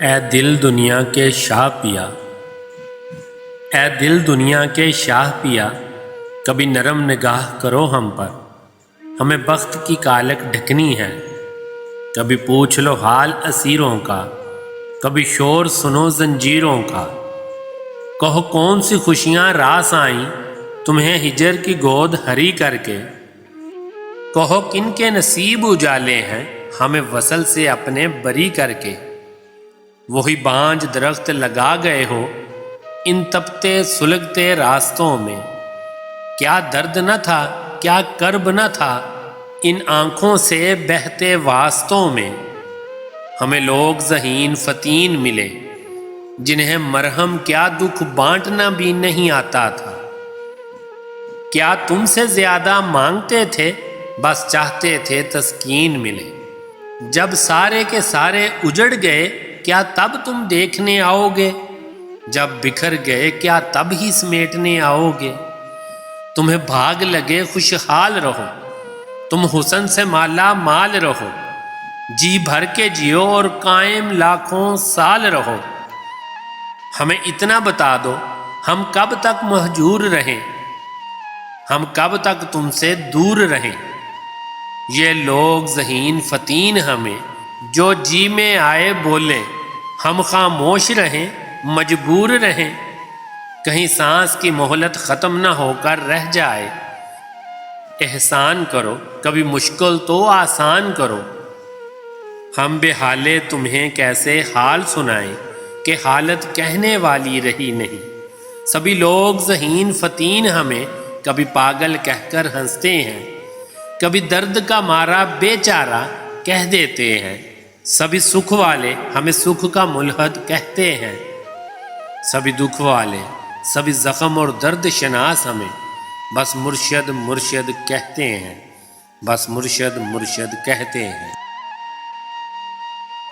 اے دل دنیا کے شاہ پیا، اے دل دنیا کے شاہ پیا، کبھی نرم نگاہ کرو ہم پر، ہمیں بخت کی کالک ڈھکنی ہے۔ کبھی پوچھ لو حال اسیروں کا، کبھی شور سنو زنجیروں کا۔ کہو کون سی خوشیاں راس آئیں تمہیں ہجر کی گود ہری کر کے۔ کہو کن کے نصیب اجالے ہیں ہمیں وصل سے اپنے بری کر کے۔ وہی بانج درخت لگا گئے ہو ان تپتے سلگتے راستوں میں۔ کیا درد نہ تھا، کیا کرب نہ تھا ان آنکھوں سے بہتے واسطوں میں۔ ہمیں لوگ ذہین فتین ملے جنہیں مرہم کیا دکھ بانٹنا بھی نہیں آتا تھا۔ کیا تم سے زیادہ مانگتے تھے، بس چاہتے تھے تسکین ملے۔ جب سارے کے سارے اجڑ گئے کیا تب تم دیکھنے آؤ گے؟ جب بکھر گئے کیا تب ہی سمیٹنے آؤ گے؟ تمہیں بھاگ لگے خوشحال رہو، تم حسن سے مالا مال رہو، جی بھر کے جیو اور قائم لاکھوں سال رہو۔ ہمیں اتنا بتا دو ہم کب تک مہجور رہیں، ہم کب تک تم سے دور رہیں۔ یہ لوگ ذہین فتین ہمیں جو جی میں آئے بولیں، ہم خاموش رہیں مجبور رہیں۔ کہیں سانس کی مہلت ختم نہ ہو کر رہ جائے۔ احسان کرو کبھی مشکل تو آسان کرو۔ ہم بے حالے تمہیں کیسے حال سنائیں کہ حالت کہنے والی رہی نہیں۔ سبھی لوگ ذہین فتین ہمیں کبھی پاگل کہہ کر ہنستے ہیں، کبھی درد کا مارا بے چارہ کہہ دیتے ہیں۔ سبھی سکھ والے ہمیں سکھ کا ملحد کہتے ہیں، سبھی دکھ والے سبھی زخم اور درد شناس ہمیں بس مرشد مرشد کہتے ہیں، بس مرشد مرشد کہتے ہیں۔